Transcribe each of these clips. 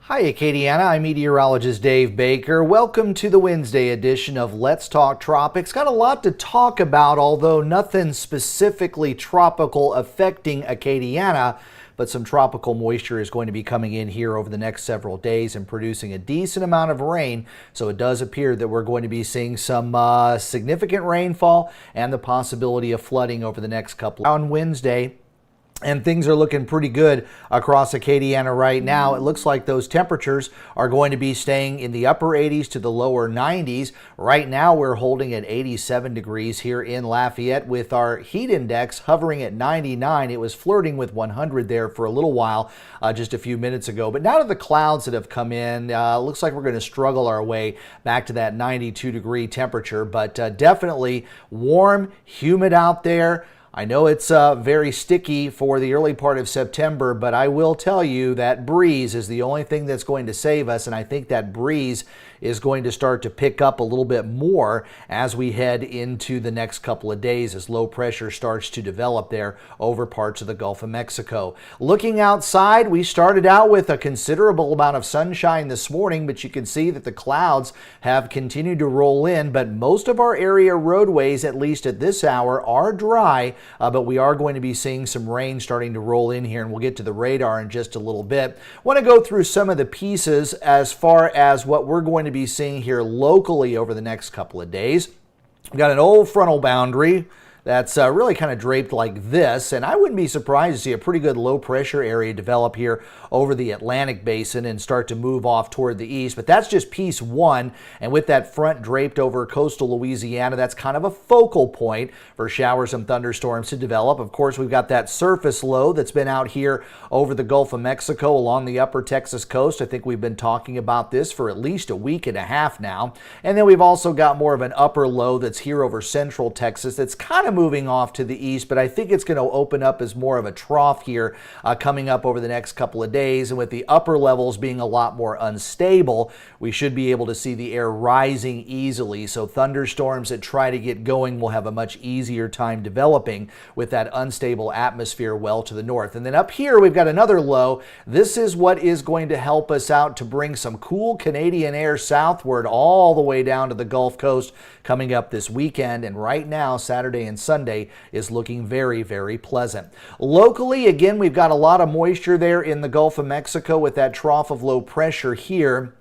Hi Acadiana, I'm Meteorologist Dave Baker. Welcome to the Wednesday edition of Let's Talk Tropics. Got a lot to talk about, although nothing specifically tropical affecting Acadiana, but some tropical moisture is going to be coming in here over the next several days and producing a decent amount of rain. So it does appear that we're going to be seeing some significant rainfall and the possibility of flooding over the next couple on Wednesday. And things are looking pretty good across Acadiana right now. It looks like those temperatures are going to be staying in the upper 80s to the lower 90s. Right now we're holding at 87 degrees here in Lafayette with our heat index hovering at 99. It was flirting with 100 there for a little while just a few minutes ago. But now that the clouds that have come in, looks like we're going to struggle our way back to that 92 degree temperature. But definitely warm, humid out there. I know it's very sticky for the early part of September, but I will tell you that breeze is the only thing that's going to save us, and I think that breeze is going to start to pick up a little bit more as we head into the next couple of days as low pressure starts to develop there over parts of the Gulf of Mexico. Looking outside, we started out with a considerable amount of sunshine this morning, but you can see that the clouds have continued to roll in, but most of our area roadways, at least at this hour, are dry. But we are going to be seeing some rain starting to roll in here, and we'll get to the radar in just a little bit. Want to go through some of the pieces as far as what we're going to be seeing here locally over the next couple of days. We've got an old frontal boundary that's really kind of draped like this, and I wouldn't be surprised to see a pretty good low pressure area develop here over the Atlantic basin and start to move off toward the east. But that's just piece one, and with that front draped over coastal Louisiana, that's kind of a focal point for showers and thunderstorms to develop. Of course, we've got that surface low that's been out here over the Gulf of Mexico along the upper Texas coast. I think we've been talking about this for at least a week and a half now. And then we've also got more of an upper low that's here over central Texas that's kind of moving off to the east, but I think it's going to open up as more of a trough here coming up over the next couple of days. And with the upper levels being a lot more unstable, we should be able to see the air rising easily. So thunderstorms that try to get going will have a much easier time developing with that unstable atmosphere well to the north. And then up here, we've got another low. This is what is going to help us out to bring some cool Canadian air southward all the way down to the Gulf Coast coming up this weekend. And right now, Saturday and Sunday is looking very, very pleasant. Locally, again, we've got a lot of moisture there in the Gulf of Mexico with that trough of low pressure here.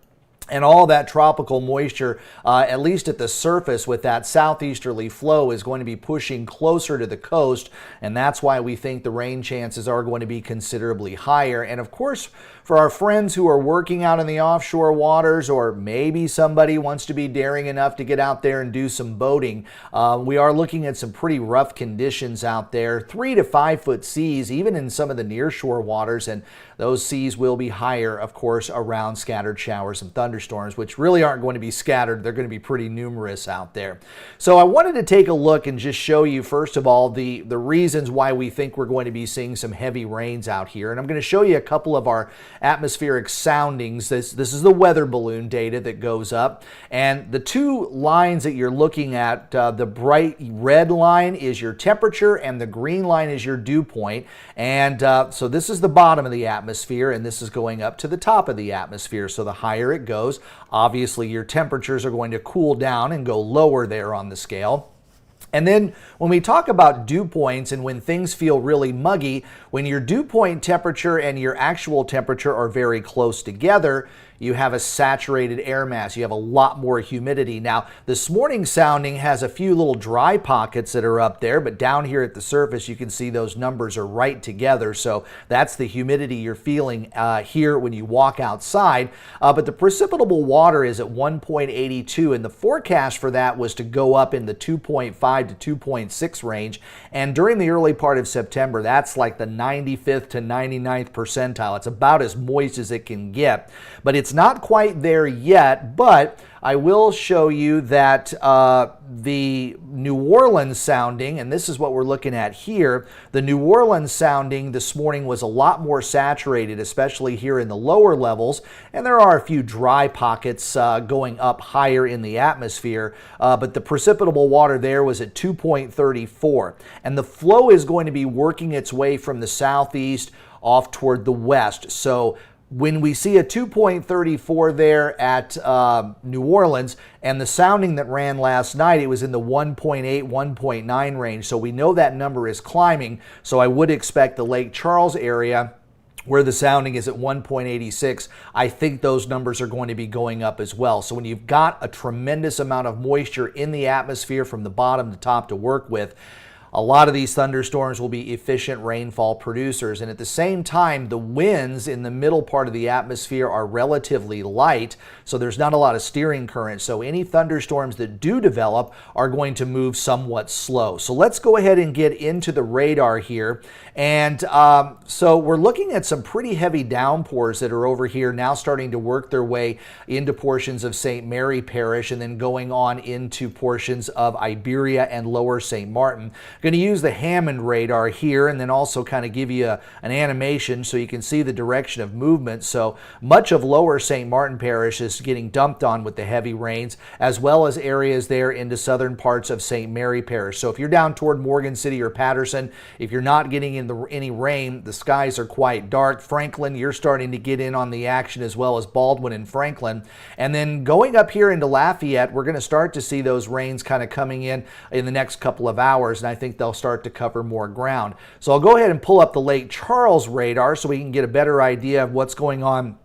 And all that tropical moisture, at least at the surface with that southeasterly flow, is going to be pushing closer to the coast. And that's why we think the rain chances are going to be considerably higher. And of course, for our friends who are working out in the offshore waters, or maybe somebody wants to be daring enough to get out there and do some boating, we are looking at some pretty rough conditions out there. 3 to 5 foot seas, even in some of the nearshore waters. And those seas will be higher, of course, around scattered showers and thunderstorms, which really aren't going to be scattered. They're going to be pretty numerous out there. So I wanted to take a look and just show you, first of all, the reasons why we think we're going to be seeing some heavy rains out here. And I'm going to show you a couple of our atmospheric soundings. This is the weather balloon data that goes up. And the two lines that you're looking at, the bright red line is your temperature and the green line is your dew point. And so this is the bottom of the atmosphere, and this is going up to the top of the atmosphere. So the higher it goes, obviously your temperatures are going to cool down and go lower there on the scale. And then when we talk about dew points and when things feel really muggy, when your dew point temperature and your actual temperature are very close together, you have a saturated air mass. You have a lot more humidity. Now, this morning's sounding has a few little dry pockets that are up there, but down here at the surface, you can see those numbers are right together. So that's the humidity you're feeling here when you walk outside. But the precipitable water is at 1.82, and the forecast for that was to go up in the 2.5 to 2.6 range. And during the early part of September, that's like the 95th to 99th percentile. It's about as moist as it can get. But it's not quite there yet, but I will show you that the New Orleans sounding, and this is what we're looking at here, the New Orleans sounding this morning was a lot more saturated, especially here in the lower levels, and there are a few dry pockets going up higher in the atmosphere, but the precipitable water there was at 2.34, and the flow is going to be working its way from the southeast off toward the west. So When we see a 2.34 there at New Orleans, and the sounding that ran last night, it was in the 1.8, 1.9 range. So we know that number is climbing. So I would expect the Lake Charles area, where the sounding is at 1.86, I think those numbers are going to be going up as well. So when you've got a tremendous amount of moisture in the atmosphere from the bottom to top to work with, a lot of these thunderstorms will be efficient rainfall producers. And at the same time, the winds in the middle part of the atmosphere are relatively light, so there's not a lot of steering current. So any thunderstorms that do develop are going to move somewhat slow. So let's go ahead and get into the radar here. And so we're looking at some pretty heavy downpours that are over here now starting to work their way into portions of St. Mary Parish and then going on into portions of Iberia and Lower St. Martin. Going to use the Hammond radar here and then also kind of give you an animation so you can see the direction of movement. So much of Lower St. Martin Parish is getting dumped on with the heavy rains, as well as areas there into southern parts of St. Mary Parish. So if you're down toward Morgan City or Patterson, if you're not getting any rain, the skies are quite dark. Franklin, you're starting to get in on the action, as well as Baldwin and Franklin. And then going up here into Lafayette, we're going to start to see those rains kind of coming in the next couple of hours, and I think they'll start to cover more ground. So I'll go ahead and pull up the Lake Charles radar so we can get a better idea of what's going on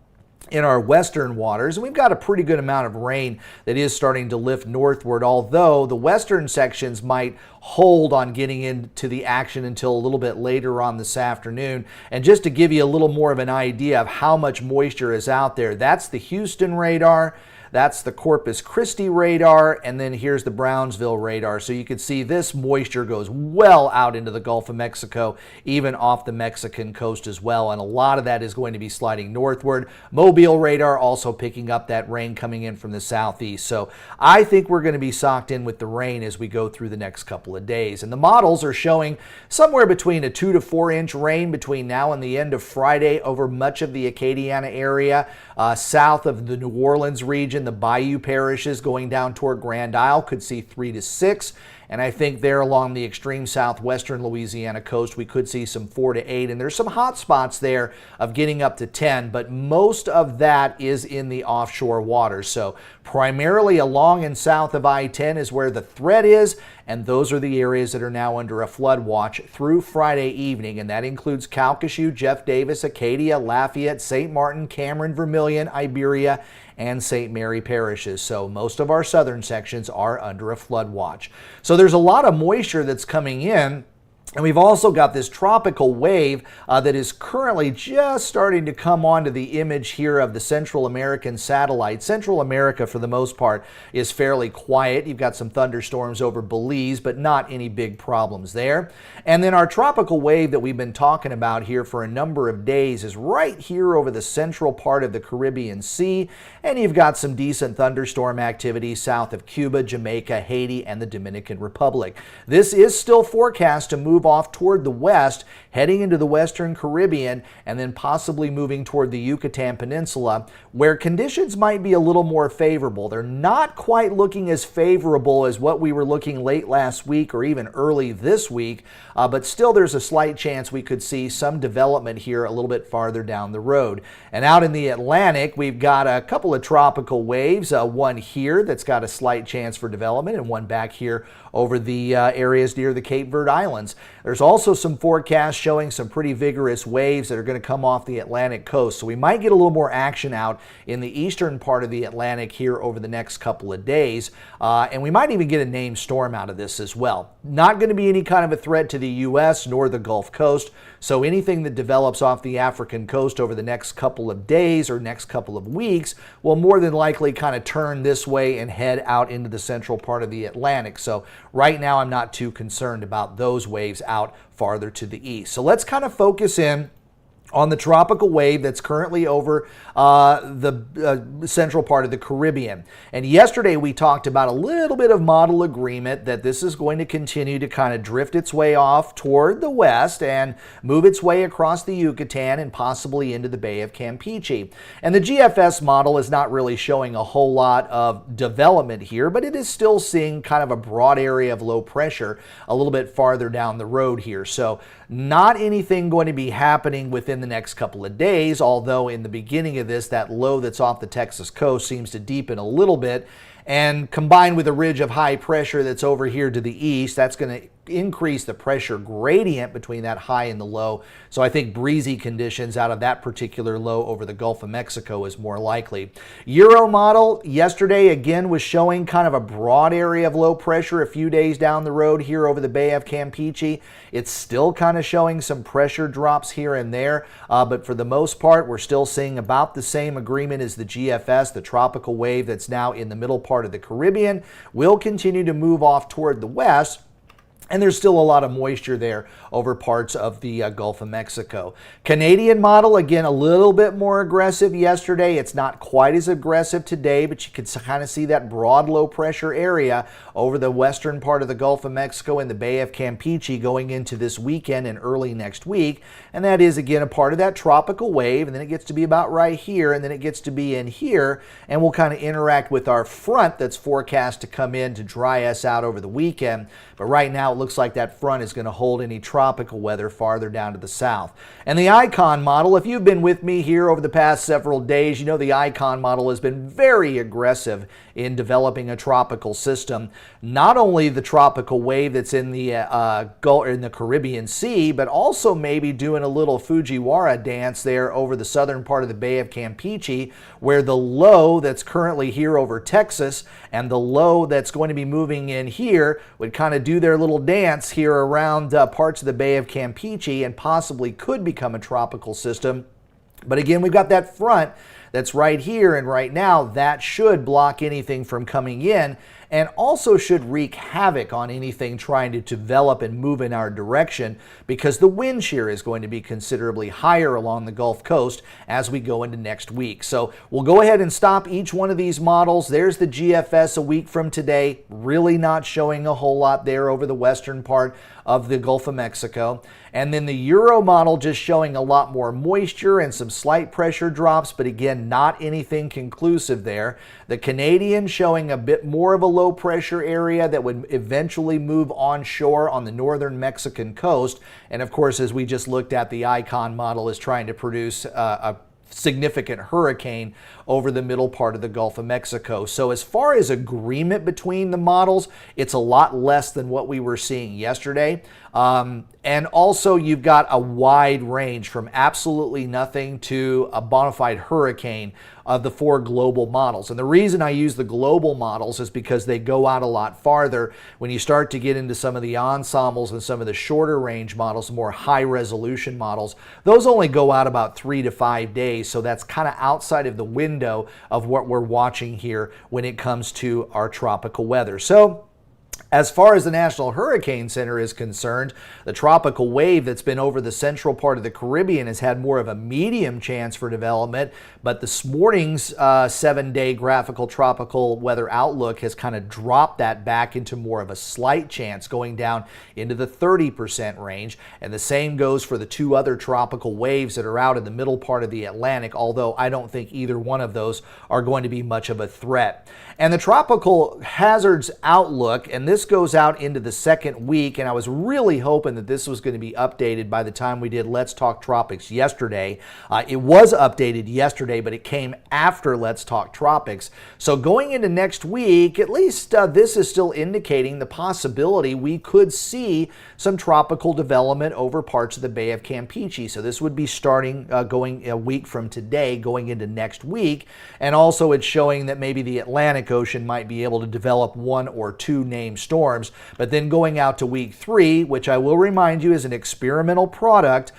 in our western waters. And we've got a pretty good amount of rain that is starting to lift northward, although the western sections might hold on getting into the action until a little bit later on this afternoon. And just to give you a little more of an idea of how much moisture is out there, that's the Houston radar. That's the Corpus Christi radar, and then here's the Brownsville radar. So you can see this moisture goes well out into the Gulf of Mexico, even off the Mexican coast as well, and a lot of that is going to be sliding northward. Mobile radar also picking up that rain coming in from the southeast. So I think we're going to be socked in with the rain as we go through the next couple of days. And the models are showing somewhere between a 2 to 4 inch rain between now and the end of Friday over much of the Acadiana area, south of the New Orleans region. The Bayou parishes going down toward Grand Isle could see 3 to 6. And I think there along the extreme southwestern Louisiana coast, we could see some 4 to 8. And there's some hot spots there of getting up to 10, but most of that is in the offshore waters. So primarily along and south of I-10 is where the threat is, and those are the areas that are now under a flood watch through Friday evening. And that includes Calcasieu, Jeff Davis, Acadia, Lafayette, St. Martin, Cameron, Vermilion, Iberia, and St. Mary parishes. So most of our southern sections are under a flood watch. So there's a lot of moisture that's coming in. And we've also got this tropical wave that is currently just starting to come onto the image here of the Central American satellite. Central America, for the most part, is fairly quiet. You've got some thunderstorms over Belize, but not any big problems there. And then our tropical wave that we've been talking about here for a number of days is right here over the central part of the Caribbean Sea. And you've got some decent thunderstorm activity south of Cuba, Jamaica, Haiti, and the Dominican Republic. This is still forecast to move off toward the west, heading into the western Caribbean, and then possibly moving toward the Yucatan Peninsula, where conditions might be a little more favorable. They're not quite looking as favorable as what we were looking late last week or even early this week, but still there's a slight chance we could see some development here a little bit farther down the road. And out in the Atlantic, we've got a couple of tropical waves, one here that's got a slight chance for development, and one back here over the areas near the Cape Verde Islands. There's also some forecasts showing some pretty vigorous waves that are going to come off the Atlantic coast. So we might get a little more action out in the eastern part of the Atlantic here over the next couple of days. And we might even get a named storm out of this as well. Not going to be any kind of a threat to the U.S. nor the Gulf Coast. So anything that develops off the African coast over the next couple of days or next couple of weeks will more than likely kind of turn this way and head out into the central part of the Atlantic. So right now I'm not too concerned about those waves out farther to the east. So let's kind of focus in on the tropical wave that's currently over the central part of the Caribbean. And yesterday we talked about a little bit of model agreement that this is going to continue to kind of drift its way off toward the west and move its way across the Yucatan and possibly into the Bay of Campeche. And the GFS model is not really showing a whole lot of development here, but it is still seeing kind of a broad area of low pressure a little bit farther down the road here. So Not anything going to be happening within the next couple of days, although in the beginning of this, that low that's off the Texas coast seems to deepen a little bit. And combined with a ridge of high pressure that's over here to the east, that's going to increase the pressure gradient between that high and the low. So I think breezy conditions out of that particular low over the Gulf of Mexico is more likely. Euro model yesterday again was showing kind of a broad area of low pressure a few days down the road here over the Bay of Campeche. It's still kind of showing some pressure drops here and there, but for the most part, we're still seeing about the same agreement as the GFS, the tropical wave that's now in the middle part of the Caribbean, will continue to move off toward the west. And there's still a lot of moisture there over parts of the Gulf of Mexico. Canadian model, again, a little bit more aggressive yesterday. It's not quite as aggressive today, but you can kind of see that broad low pressure area over the western part of the Gulf of Mexico and the Bay of Campeche going into this weekend and early next week. And that is, again, a part of that tropical wave. And then it gets to be about right here, and then it gets to be in here. And we'll kind of interact with our front that's forecast to come in to dry us out over the weekend. But right now, it looks like that front is going to hold any tropical weather farther down to the south. And the Icon model, if you've been with me here over the past several days, you know the Icon model has been very aggressive in developing a tropical system. Not only the tropical wave that's in the Caribbean Sea, but also maybe doing a little Fujiwara dance there over the southern part of the Bay of Campeche, where the low that's currently here over Texas and the low that's going to be moving in here would kind of do their little dance here around parts of the Bay of Campeche and possibly could become a tropical system. But again, we've got that front that's right here, and right now that should block anything from coming in and also should wreak havoc on anything trying to develop and move in our direction, because the wind shear is going to be considerably higher along the Gulf Coast as we go into next week. So we'll go ahead and stop each one of these models. There's the GFS a week from today, really not showing a whole lot there over the western part of the Gulf of Mexico. And then the Euro model just showing a lot more moisture and some slight pressure drops, but again, not anything conclusive there. The Canadian showing a bit more of a low pressure area that would eventually move onshore on the northern Mexican coast. And of course, as we just looked at, the Icon model is trying to produce a significant hurricane over the middle part of the Gulf of Mexico. So as far as agreement between the models, it's a lot less than what we were seeing yesterday. And also you've got a wide range from absolutely nothing to a bona fide hurricane of the four global models. And the reason I use the global models is because they go out a lot farther. When you start to get into some of the ensembles and some of the shorter range models, more high resolution models, those only go out about 3 to 5 days. So that's kind of outside of the window of what we're watching here when it comes to our tropical weather. So as far as the National Hurricane Center is concerned, the tropical wave that's been over the central part of the Caribbean has had more of a medium chance for development, but this morning's 7-day graphical tropical weather outlook has kind of dropped that back into more of a slight chance, going down into the 30% range. And the same goes for the two other tropical waves that are out in the middle part of the Atlantic, although I don't think either one of those are going to be much of a threat. And the tropical hazards outlook, and this goes out into the second week, and I was really hoping that this was going to be updated by the time we did Let's Talk Tropics yesterday. It was updated yesterday, but it came after Let's Talk Tropics. So going into next week, at least this is still indicating the possibility we could see some tropical development over parts of the Bay of Campeche. So this would be starting going a week from today, going into next week. And also it's showing that maybe the Atlantic Ocean might be able to develop 1 or 2 named storms. But then going out to week 3, which I will remind you is an experimental product,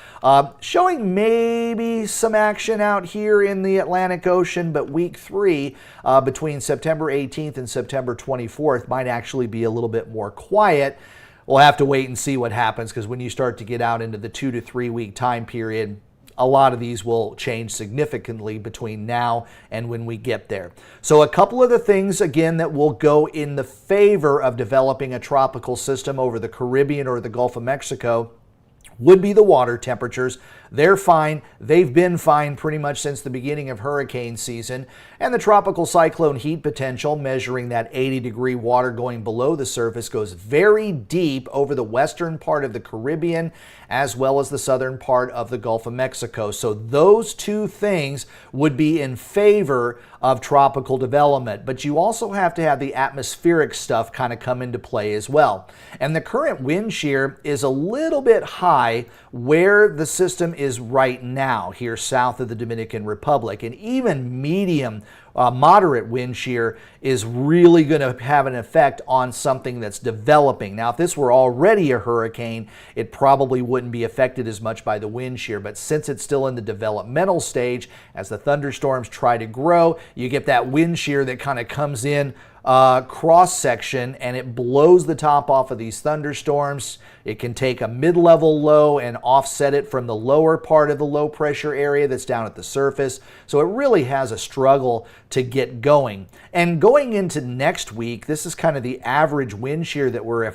showing maybe some action out here in the Atlantic Ocean, but week 3 between September 18th and September 24th might actually be a little bit more quiet. We'll have to wait and see what happens, because when you start to get out into the 2 to 3 week time period, a lot of these will change significantly between now and when we get there. So a couple of the things, again, that will go in the favor of developing a tropical system over the Caribbean or the Gulf of Mexico. would be the water temperatures. They're fine. They've been fine pretty much since the beginning of hurricane season. And the tropical cyclone heat potential, measuring that 80-degree water going below the surface, goes very deep over the western part of the Caribbean as well as the southern part of the Gulf of Mexico. So those two things would be in favor of tropical development. But you also have to have the atmospheric stuff kind of come into play as well. And the current wind shear is a little bit high where the system is right now here south of the Dominican Republic. And even medium moderate wind shear is really going to have an effect on something that's developing. Now, if this were already a hurricane, it probably wouldn't be affected as much by the wind shear. But since it's still in the developmental stage, as the thunderstorms try to grow, you get that wind shear that kind of comes in cross section and it blows the top off of these thunderstorms. It can take a mid-level low and offset it from the lower part of the low pressure area that's down at the surface. So it really has a struggle to get going. And going into next week, this is kind of the average wind shear that we're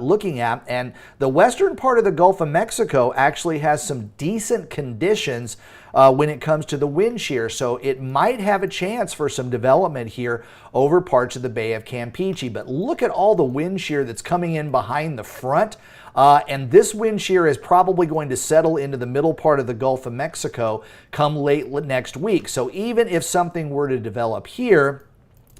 looking at. And the western part of the Gulf of Mexico actually has some decent conditions when it comes to the wind shear. So it might have a chance for some development here over parts of the Bay of Campeche. But look at all the wind shear that's coming in behind the front. And this wind shear is probably going to settle into the middle part of the Gulf of Mexico come late next week. So even if something were to develop here,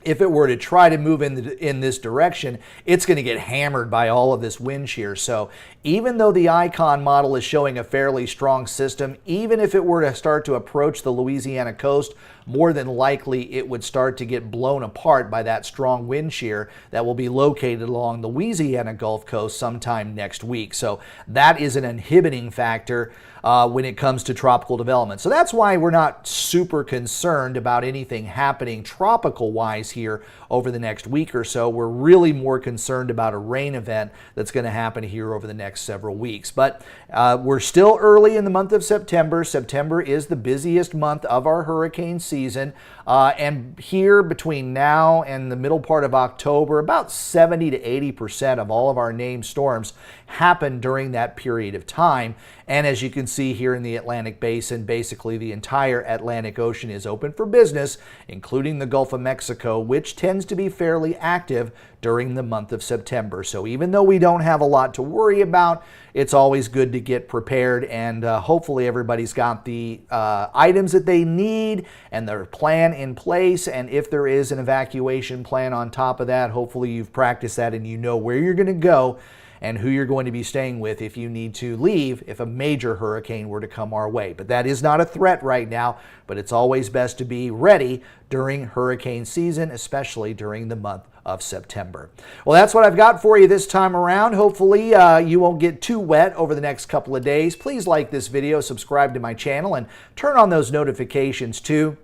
if it were to try to move in this direction, it's going to get hammered by all of this wind shear. So even though the ICON model is showing a fairly strong system, even if it were to start to approach the Louisiana coast, more than likely it would start to get blown apart by that strong wind shear that will be located along the Louisiana Gulf Coast sometime next week. So that is an inhibiting factor when it comes to tropical development. So that's why we're not super concerned about anything happening tropical-wise here over the next week or so. We're really more concerned about a rain event that's going to happen here over the next several weeks. But we're still early in the month of September. September is the busiest month of our hurricane season. And here between now and the middle part of October, about 70 to 80% of all of our named storms happen during that period of time. And as you can see here in the Atlantic Basin, basically the entire Atlantic Ocean is open for business, including the Gulf of Mexico, which tends to be fairly active during the month of September. So even though we don't have a lot to worry about, it's always good to get prepared, and hopefully everybody's got the items that they need and their plan in place. And if there is an evacuation plan on top of that, hopefully you've practiced that and you know where you're going to go and who you're going to be staying with if you need to leave if a major hurricane were to come our way. But that is not a threat right now, but it's always best to be ready during hurricane season, especially during the month of September. Well, that's what I've got for you this time around. Hopefully you won't get too wet over the next couple of days. Please like this video, subscribe to my channel, and turn on those notifications too.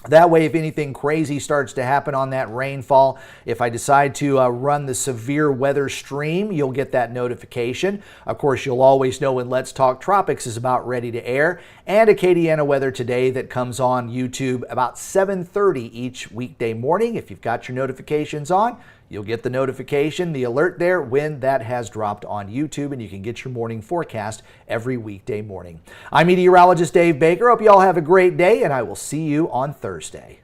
That way, if anything crazy starts to happen on that rainfall, if I decide to run the severe weather stream, you'll get that notification. Of course, you'll always know when Let's Talk Tropics is about ready to air, and Acadiana Weather Today that comes on YouTube about 7:30 each weekday morning. If you've got your notifications on, you'll get the notification, the alert there when that has dropped on YouTube, and you can get your morning forecast every weekday morning. I'm Meteorologist Dave Baker. Hope you all have a great day, and I will see you on Thursday.